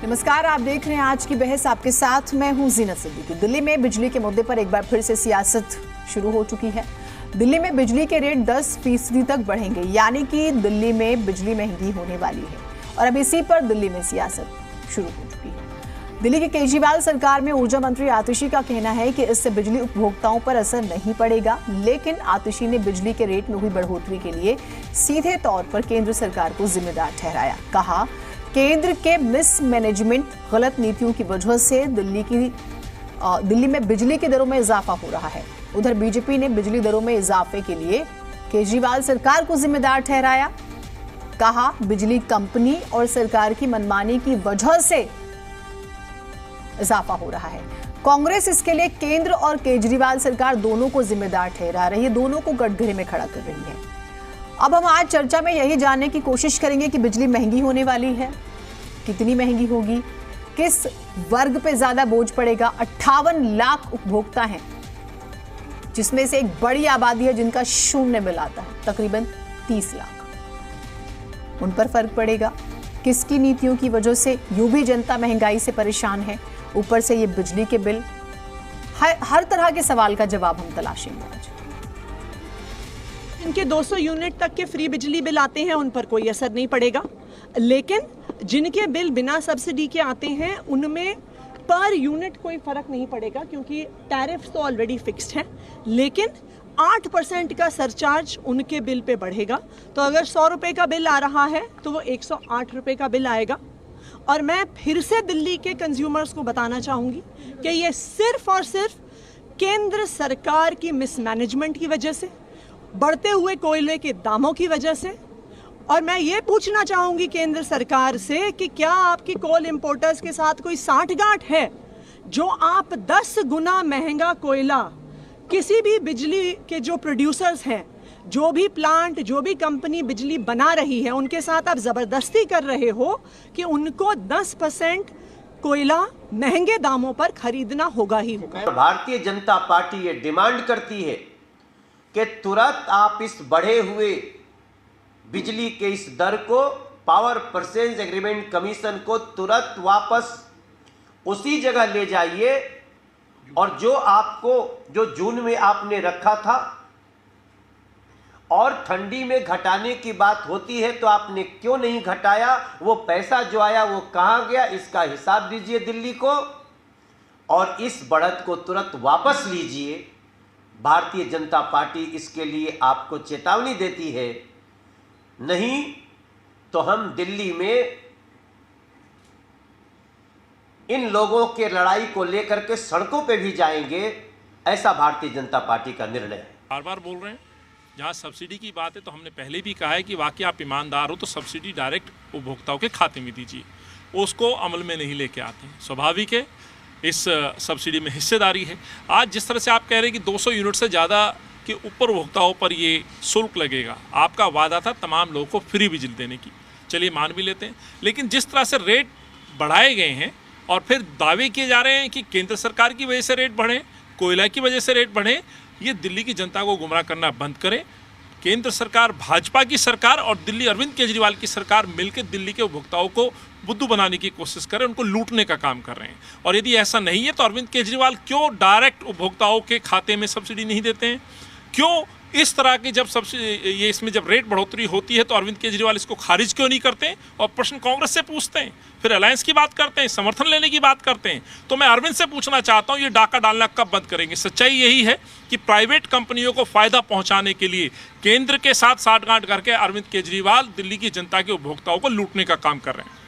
नमस्कार, आप देख रहे हैं आज की बहस। आपके साथ मैं हूं जीनत सिद्दीकी। दिल्ली में बिजली के मुद्दे पर एक बार फिर से सियासत शुरू हो चुकी है। दिल्ली में बिजली के रेट 10% तक बढ़ेंगे, यानी कि दिल्ली में बिजली महंगी होने वाली है और अब इसी पर दिल्ली में सियासत शुरू हो चुकी है। दिल्ली की केजरीवाल सरकार में ऊर्जा मंत्री आतिशी का कहना है कि इससे बिजली उपभोक्ताओं पर असर नहीं पड़ेगा, लेकिन आतिशी ने बिजली के रेट में हुई बढ़ोतरी के लिए सीधे तौर पर केंद्र सरकार को जिम्मेदार ठहराया। कहा, केंद्र के मिसमैनेजमेंट, गलत नीतियों की वजह से दिल्ली में बिजली की दरों में इजाफा हो रहा है। उधर बीजेपी ने बिजली दरों में इजाफे के लिए केजरीवाल सरकार को जिम्मेदार ठहराया। कहा, बिजली कंपनी और सरकार की मनमानी की वजह से इजाफा हो रहा है। कांग्रेस इसके लिए केंद्र और केजरीवाल सरकार दोनों को जिम्मेदार ठहरा रही है, दोनों को कटघरे में खड़ा कर रही है। अब हम आज चर्चा में यही जानने की कोशिश करेंगे कि बिजली महंगी होने वाली है, कितनी महंगी होगी, किस वर्ग पे ज्यादा बोझ पड़ेगा। 58 लाख उपभोक्ता हैं, जिसमें से एक बड़ी आबादी है जिनका शून्य बिल आता है, तकरीबन 30 लाख। उन पर फर्क पड़ेगा। किसकी नीतियों की वजह से यूं भी जनता महंगाई से परेशान है, ऊपर से ये बिजली के बिल। हर तरह के सवाल का जवाब हम तलाशेंगे आज। इनके 200 यूनिट तक के फ्री बिजली बिल आते हैं, उन पर कोई असर नहीं पड़ेगा, लेकिन जिनके बिल बिना सब्सिडी के आते हैं उनमें पर यूनिट कोई फर्क नहीं पड़ेगा, क्योंकि टैरिफ तो ऑलरेडी फिक्स्ड है। लेकिन 8% का सरचार्ज उनके बिल पे बढ़ेगा। तो अगर 100 रुपये का बिल आ रहा है तो वो 108 रुपये का बिल आएगा। और मैं फिर से दिल्ली के कंज्यूमर्स को बताना चाहूँगी कि ये सिर्फ और सिर्फ केंद्र सरकार की मिसमैनेजमेंट की वजह से, बढ़ते हुए कोयले के दामों की वजह से। और मैं ये पूछना चाहूँगी केंद्र सरकार से कि क्या आपकी कोल इंपोर्टर्स के साथ कोई साठगांठ है, जो आप 10 गुना महंगा कोयला किसी भी बिजली के जो प्रोड्यूसर्स हैं, जो भी प्लांट, जो भी कंपनी बिजली बना रही है, उनके साथ आप ज़बरदस्ती कर रहे हो कि उनको 10% कोयला महंगे दामों पर खरीदना होगा ही होगा। भारतीय जनता पार्टी ये डिमांड करती है कि तुरंत आप इस बढ़े हुए बिजली के इस दर को पावर परचेज एग्रीमेंट कमीशन को तुरंत वापस उसी जगह ले जाइए, और जो जून में आपने रखा था और ठंडी में घटाने की बात होती है तो आपने क्यों नहीं घटाया, वो पैसा जो आया वो कहां गया, इसका हिसाब दीजिए दिल्ली को, और इस बढ़त को तुरंत वापस लीजिए। भारतीय जनता पार्टी इसके लिए आपको चेतावनी देती है, नहीं तो हम दिल्ली में इन लोगों के लड़ाई को लेकर के सड़कों पे भी जाएंगे। ऐसा भारतीय जनता पार्टी का निर्णय है। बार बार बोल रहे हैं, जहां सब्सिडी की बात है तो हमने पहले भी कहा है कि वाकई आप ईमानदार हो तो सब्सिडी डायरेक्ट उपभोक्ताओं के खाते में दीजिए, उसको अमल में नहीं लेके आते हैं। स्वाभाविक है, इस सब्सिडी में हिस्सेदारी है। आज जिस तरह से आप कह रहे हैं कि 200 यूनिट से ज़्यादा के ऊपर उपभोक्ताओं पर ये शुल्क लगेगा, आपका वादा था तमाम लोगों को फ्री बिजली देने की, चलिए मान भी लेते हैं। लेकिन जिस तरह से रेट बढ़ाए गए हैं और फिर दावे किए जा रहे हैं कि केंद्र सरकार की वजह से रेट बढ़े, कोयला की वजह से रेट बढ़े, ये दिल्ली की जनता को गुमराह करना बंद करें। केंद्र सरकार, भाजपा की सरकार और दिल्ली अरविंद केजरीवाल की सरकार मिलकर दिल्ली के उपभोक्ताओं को बुद्धू बनाने की कोशिश कर रहे हैं, उनको लूटने का काम कर रहे हैं। और यदि ऐसा नहीं है तो अरविंद केजरीवाल क्यों डायरेक्ट उपभोक्ताओं के खाते में सब्सिडी नहीं देते हैं? क्यों इस तरह की जब इसमें जब रेट बढ़ोतरी होती है तो अरविंद केजरीवाल इसको खारिज क्यों नहीं करते हैं और प्रश्न कांग्रेस से पूछते हैं, फिर अलायंस की बात करते हैं, समर्थन लेने की बात करते हैं? तो मैं अरविंद से पूछना चाहता हूं, ये डाका डालना कब बंद करेंगे? सच्चाई यही है कि प्राइवेट कंपनियों को फायदा पहुंचाने के लिए केंद्र के साथ साठगांठ करके अरविंद केजरीवाल दिल्ली की जनता के उपभोक्ताओं को लूटने का काम कर रहे हैं।